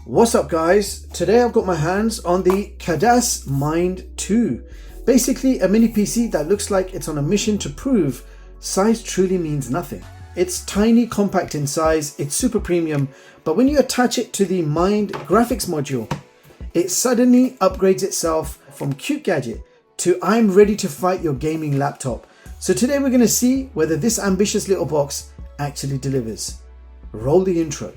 What's up guys? Today I've got my hands on the Khadas Mind 2. Basically a mini PC that looks like it's on a mission to prove size truly means nothing. It's tiny, compact in size, it's super premium, but when you attach it to the Mind Graphics module, it suddenly upgrades itself from cute gadget to I'm ready to fight your gaming laptop. So today we're going to see whether this ambitious little box actually delivers. Roll the intro.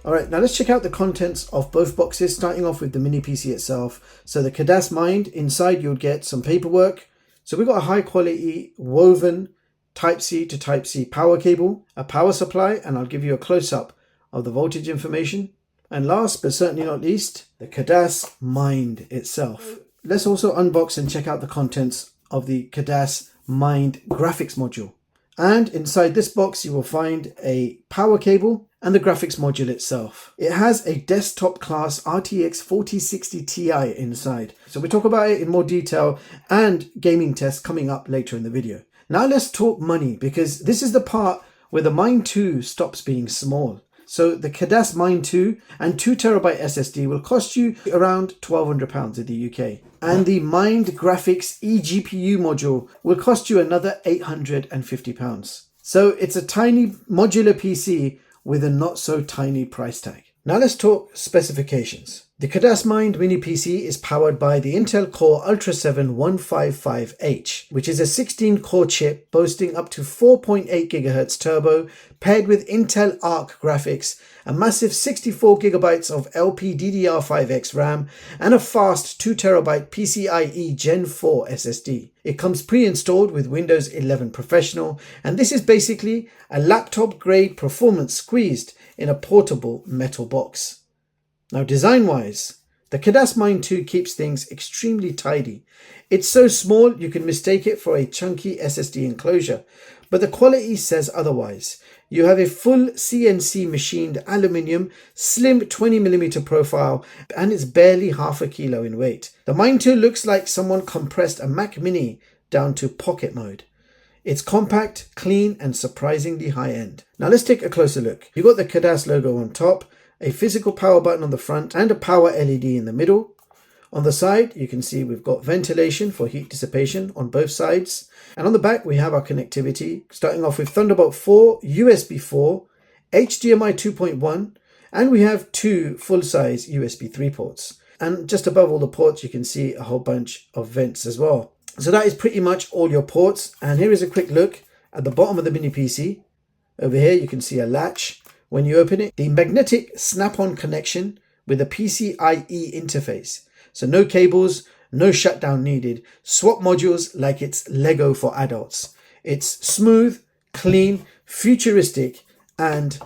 Alright, now let's check out the contents of both boxes, starting off with the mini PC itself. So the Khadas Mind, inside you'll get some paperwork. So we've got a high quality woven Type-C to Type-C power cable, a power supply, and I'll give you a close-up of the voltage information. And last but certainly not least, the Khadas Mind itself. Let's also unbox and check out the contents of the Khadas Mind graphics module. And inside this box you will find a power cable and the graphics module itself. It has a desktop class RTX 4060 Ti inside. So we'll talk about it in more detail and gaming tests coming up later in the video. Now let's talk money, because this is the part where the Mind 2 stops being small. So the Khadas Mind 2 and 2TB SSD will cost you around £1,200 in the UK. And the Mind Graphics eGPU module will cost you another £850. So it's a tiny modular PC with a not so tiny price tag. Now let's talk specifications. The Khadas Mind mini PC is powered by the Intel Core Ultra 7 155H, which is a 16-core chip boasting up to 4.8 GHz turbo, paired with Intel Arc graphics, a massive 64 GB of LPDDR5x RAM, and a fast 2TB PCIe Gen 4 SSD. It comes pre-installed with Windows 11 Professional, and this is basically a laptop-grade performance squeezed in a portable metal box. Now design-wise, the Khadas Mind 2 keeps things extremely tidy. It's so small you can mistake it for a chunky SSD enclosure, but the quality says otherwise. You have a full CNC machined aluminium, slim 20mm profile, and it's barely half a kilo in weight. The Mind 2 looks like someone compressed a Mac Mini down to pocket mode. It's compact, clean, and surprisingly high-end. Now let's take a closer look. You've got the Khadas logo on top, a physical power button on the front, and a power LED in the middle. On the side, you can see we've got ventilation for heat dissipation on both sides. And on the back, we have our connectivity, starting off with Thunderbolt 4, USB 4, HDMI 2.1, and we have two full-size USB 3 ports. And just above all the ports, you can see a whole bunch of vents as well. So that is pretty much all your ports. And here is a quick look at the bottom of the mini PC. Over here, you can see a latch. When you open it, the magnetic snap-on connection with a PCIe interface. So no cables, no shutdown needed. Swap modules like it's Lego for adults. It's smooth, clean, futuristic, and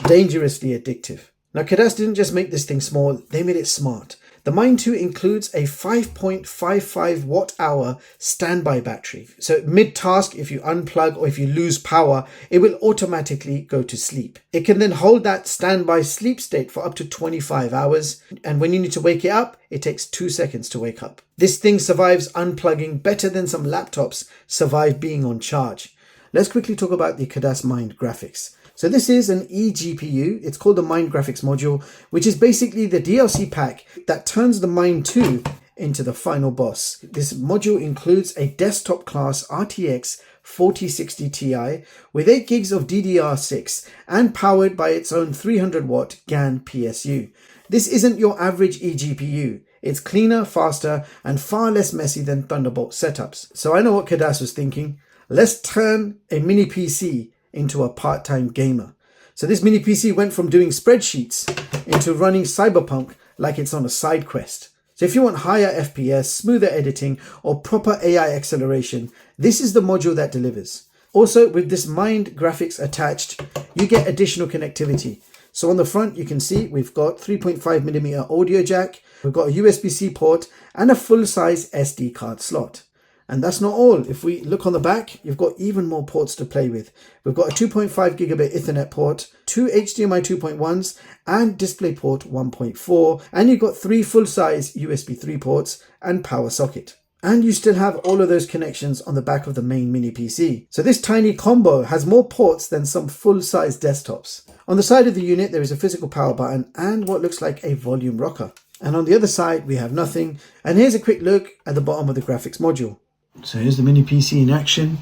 dangerously addictive. Now Khadas didn't just make this thing small, they made it smart. The Mind 2 includes a 5.55 watt-hour standby battery. So mid-task, if you unplug or if you lose power, it will automatically go to sleep. It can then hold that standby sleep state for up to 25 hours. And when you need to wake it up, it takes 2 seconds to wake up. This thing survives unplugging better than some laptops survive being on charge. Let's quickly talk about the Khadas Mind graphics. So this is an eGPU, it's called the Mind Graphics module, which is basically the DLC pack that turns the Mind 2 into the final boss. This module includes a desktop class RTX 4060 Ti with 8 gigs of DDR6 and powered by its own 300 watt GAN PSU. This isn't your average eGPU. It's cleaner, faster, and far less messy than Thunderbolt setups. So I know what Khadas was thinking. Let's turn a mini PC into a part-time gamer. So this mini PC went from doing spreadsheets into running Cyberpunk like it's on a side quest. So if you want higher FPS, smoother editing, or proper AI acceleration, this is the module that delivers. Also, with this Mind graphics attached, you get additional connectivity. So on the front, you can see we've got 3.5mm audio jack, we've got a USB-C port, and a full-size SD card slot. And that's not all. If we look on the back, you've got even more ports to play with. We've got a 2.5 gigabit Ethernet port, 2 HDMI 2.1s and DisplayPort 1.4, and you've got 3 full-size USB 3 ports and power socket. And you still have all of those connections on the back of the main mini PC. So this tiny combo has more ports than some full-size desktops. On the side of the unit, there is a physical power button and what looks like a volume rocker. And on the other side, we have nothing. And here's a quick look at the bottom of the graphics module. So here's the mini PC in action.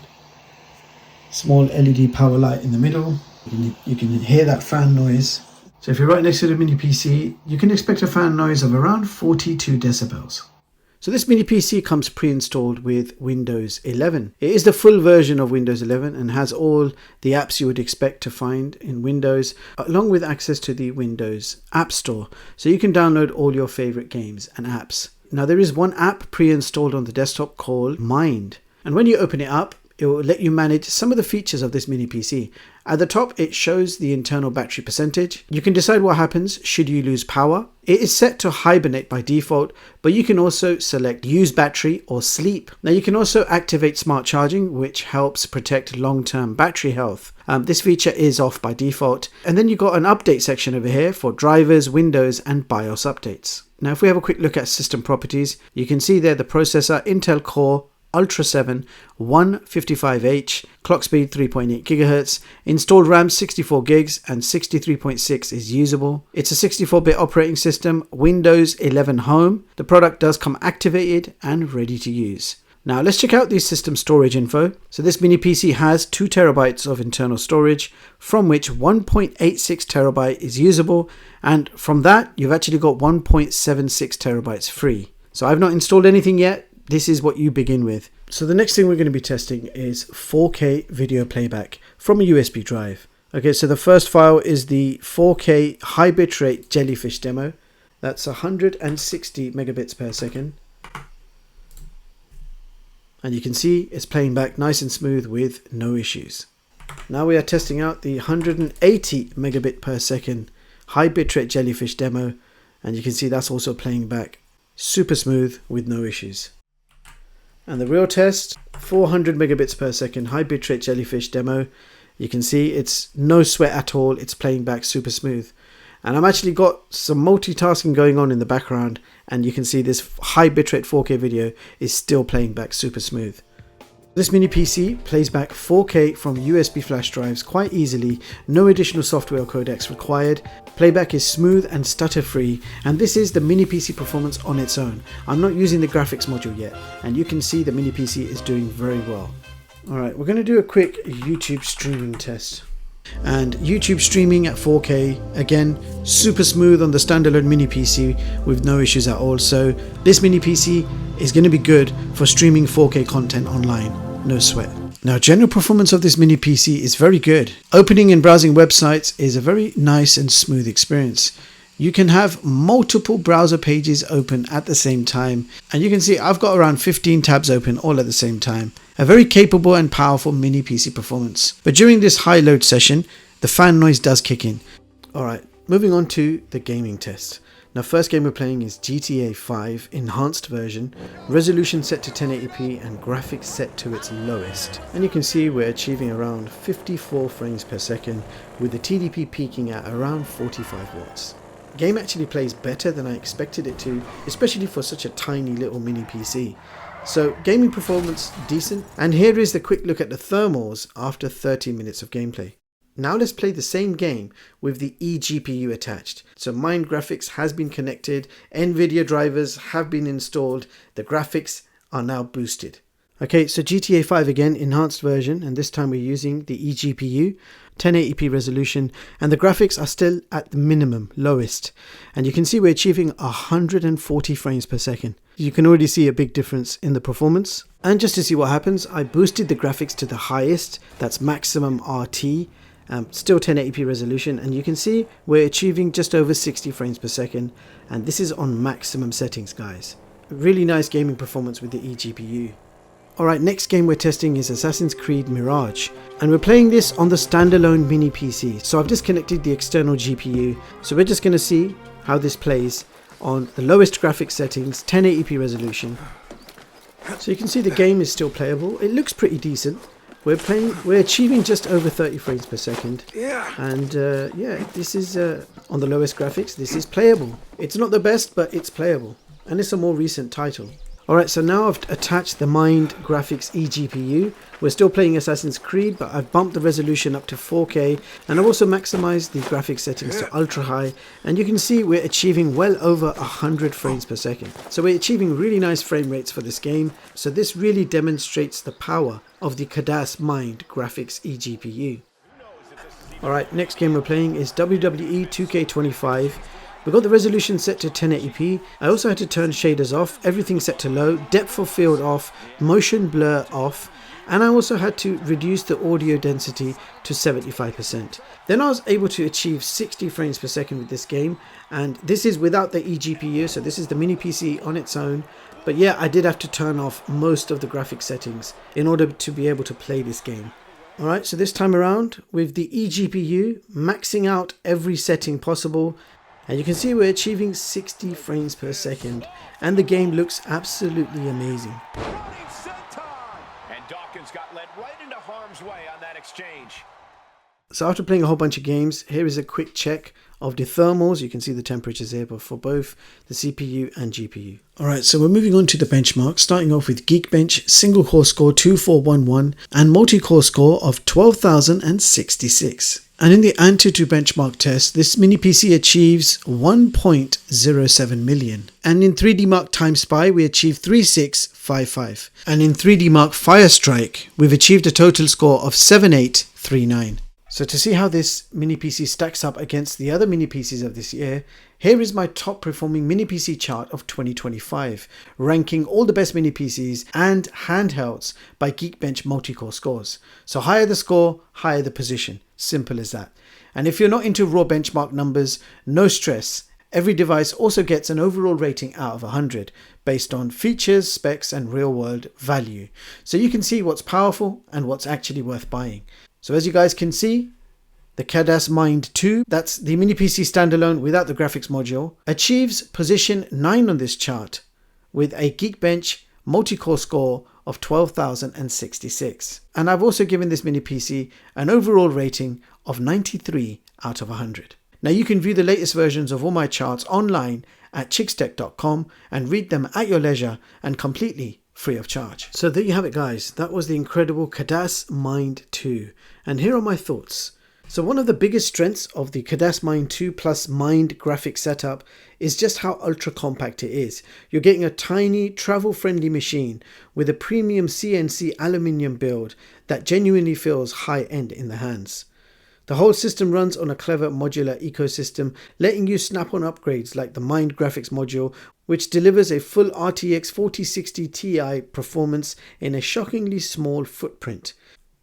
Small LED power light in the middle. You can hear that fan noise. So if you're right next to the mini PC, you can expect a fan noise of around 42 decibels. So this mini PC comes pre-installed with Windows 11. It is the full version of Windows 11 and has all the apps you would expect to find in Windows, along with access to the Windows App Store. So you can download all your favorite games and apps. Now there is one app pre-installed on the desktop called Mind. And when you open it up, it will let you manage some of the features of this mini PC. At the top, it shows the internal battery percentage. You can decide what happens should you lose power. It is set to hibernate by default, but you can also select use battery or sleep. Now you can also activate smart charging, which helps protect long-term battery health. This feature is off by default. And then you've got an update section over here for drivers, Windows and BIOS updates. Now if we have a quick look at system properties, you can see there the processor Intel Core Ultra 7 155H, clock speed 3.8 GHz, installed RAM 64 gigs and 63.6 is usable. It's a 64-bit operating system, Windows 11 Home. The product does come activated and ready to use. Now let's check out the system storage info. So this mini PC has 2 terabytes of internal storage, from which 1.86 terabyte is usable, and from that you've actually got 1.76 terabytes free. So I've not installed anything yet. This is what you begin with. So the next thing we're going to be testing is 4K video playback from a USB drive. Okay, so the first file is the 4K high bitrate jellyfish demo. That's 160 megabits per second. And you can see it's playing back nice and smooth with no issues. Now we are testing out the 180 megabit per second high bitrate jellyfish demo. And you can see that's also playing back super smooth with no issues. And the real test, 400 megabits per second high bitrate jellyfish demo. You can see it's no sweat at all. It's playing back super smooth. And I've actually got some multitasking going on in the background. And you can see this high bitrate 4K video is still playing back super smooth. This mini PC plays back 4K from USB flash drives quite easily, no additional software or codecs required. Playback is smooth and stutter free, and this is the mini PC performance on its own. I'm not using the graphics module yet, and you can see the mini PC is doing very well. Alright, we're going to do a quick YouTube streaming test. And YouTube streaming at 4K, again, super smooth on the standalone mini PC with no issues at all. So this mini PC is going to be good for streaming 4K content online, no sweat. Now, general performance of this mini PC is very good. Opening and browsing websites is a very nice and smooth experience. You can have multiple browser pages open at the same time, and you can see I've got around 15 tabs open all at the same time. A very capable and powerful mini PC performance. But during this high load session, the fan noise does kick in. Alright, moving on to the gaming test. Now, first game we're playing is GTA 5 enhanced version, resolution set to 1080p and graphics set to its lowest. And you can see we're achieving around 54 frames per second with the TDP peaking at around 45 watts. The game actually plays better than I expected it to, especially for such a tiny little mini PC. So gaming performance decent, and here is the quick look at the thermals after 30 minutes of gameplay. Now let's play the same game with the eGPU attached. So Mind Graphics has been connected, NVIDIA drivers have been installed, the graphics are now boosted. Okay, so GTA 5 again, enhanced version, and this time we're using the eGPU, 1080p resolution, and the graphics are still at the minimum, lowest. And you can see we're achieving 140 frames per second. You can already see a big difference in the performance. And just to see what happens, I boosted the graphics to the highest, that's maximum RT, still 1080p resolution, and you can see we're achieving just over 60 frames per second, and this is on maximum settings, guys. Really nice gaming performance with the eGPU. Alright, next game we're testing is Assassin's Creed Mirage, and we're playing this on the standalone mini PC. So I've disconnected the external GPU, so we're just going to see how this plays on the lowest graphics settings, 1080p resolution. So you can see the game is still playable. It looks pretty decent. We're achieving just over 30 frames per second. And yeah, this is on the lowest graphics. This is playable. It's not the best, but it's playable. And it's a more recent title. Alright, so now I've attached the Mind Graphics eGPU. We're still playing Assassin's Creed, but I've bumped the resolution up to 4K, and I've also maximized the graphics settings to ultra high, and you can see we're achieving well over 100 frames per second. So we're achieving really nice frame rates for this game, so this really demonstrates the power of the Khadas Mind Graphics eGPU. Alright, next game we're playing is WWE 2K25. We've got the resolution set to 1080p. I also had to turn shaders off, everything set to low, depth of field off, motion blur off, and I also had to reduce the audio density to 75%. Then I was able to achieve 60 frames per second with this game, and this is without the eGPU, so this is the mini PC on its own. But yeah, I did have to turn off most of the graphics settings in order to be able to play this game. Alright, so this time around with the eGPU, maxing out every setting possible, and you can see we're achieving 60 frames per second, and the game looks absolutely amazing. And Dawkins got led right into harm's way on that exchange. So after playing a whole bunch of games, here is a quick check of the thermals. You can see the temperatures here for both the CPU and GPU. Alright, so we're moving on to the benchmark, starting off with Geekbench single core score 2411 and multi-core score of 12,066. And in the Antutu benchmark test, this mini PC achieves 1.07 million. And in 3D Mark Time Spy, we achieved 3655. And in 3D Mark Firestrike, we've achieved a total score of 7839. So to see how this mini PC stacks up against the other mini PCs of this year, here is my top performing mini PC chart of 2025, ranking all the best mini PCs and handhelds by Geekbench multi-core scores. So higher the score, higher the position. Simple as that. And if you're not into raw benchmark numbers, no stress. Every device also gets an overall rating out of 100 based on features, specs and real world value. So you can see what's powerful and what's actually worth buying. So as you guys can see, the Khadas Mind 2, that's the mini PC standalone without the graphics module, achieves position 9 on this chart with a Geekbench multi-core score of 12,066. And I've also given this mini PC an overall rating of 93 out of 100. Now you can view the latest versions of all my charts online at chigz.com and read them at your leisure and completely free of charge. So there you have it guys, that was the incredible Khadas Mind 2, and here are my thoughts. So one of the biggest strengths of the Khadas Mind 2 plus Mind graphics setup is just how ultra compact it is. You're getting a tiny travel friendly machine with a premium CNC aluminium build that genuinely feels high end in the hands. The whole system runs on a clever modular ecosystem, letting you snap on upgrades like the Mind Graphics module, which delivers a full RTX 4060 Ti performance in a shockingly small footprint.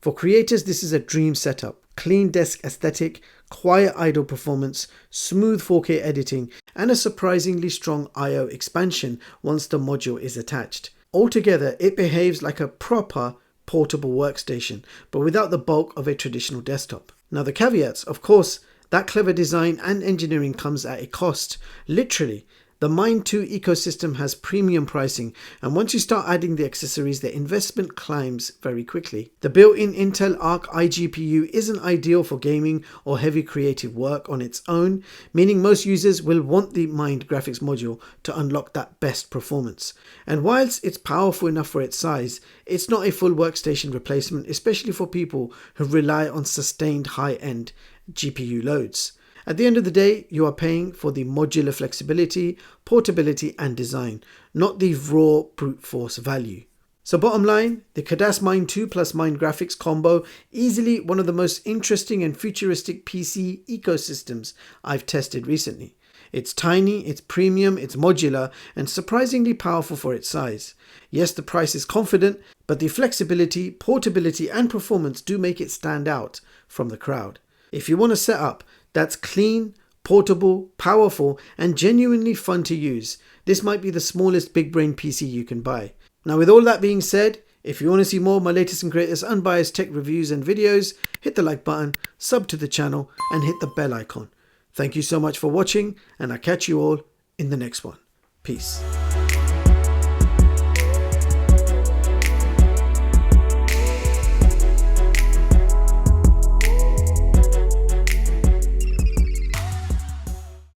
For creators, this is a dream setup. Clean desk aesthetic, quiet idle performance, smooth 4K editing, and a surprisingly strong I/O expansion once the module is attached. Altogether, it behaves like a proper portable workstation, but without the bulk of a traditional desktop. Now the caveats, of course, that clever design and engineering comes at a cost. Literally, the Mind 2 ecosystem has premium pricing, and once you start adding the accessories, the investment climbs very quickly. The built-in Intel Arc iGPU isn't ideal for gaming or heavy creative work on its own, meaning most users will want the Mind graphics module to unlock that best performance. And whilst it's powerful enough for its size, it's not a full workstation replacement, especially for people who rely on sustained high-end GPU loads. At the end of the day, you are paying for the modular flexibility, portability and design, not the raw brute force value. So bottom line, the Khadas Mind 2 plus Mind Graphics combo, easily one of the most interesting and futuristic PC ecosystems I've tested recently. It's tiny, it's premium, it's modular and surprisingly powerful for its size. Yes, the price is confident, but the flexibility, portability and performance do make it stand out from the crowd. If you want a setup that's clean, portable, powerful and genuinely fun to use, this might be the smallest big brain PC you can buy. Now with all that being said, if you want to see more of my latest and greatest unbiased tech reviews and videos, hit the like button, sub to the channel and hit the bell icon. Thank you so much for watching and I'll catch you all in the next one. Peace.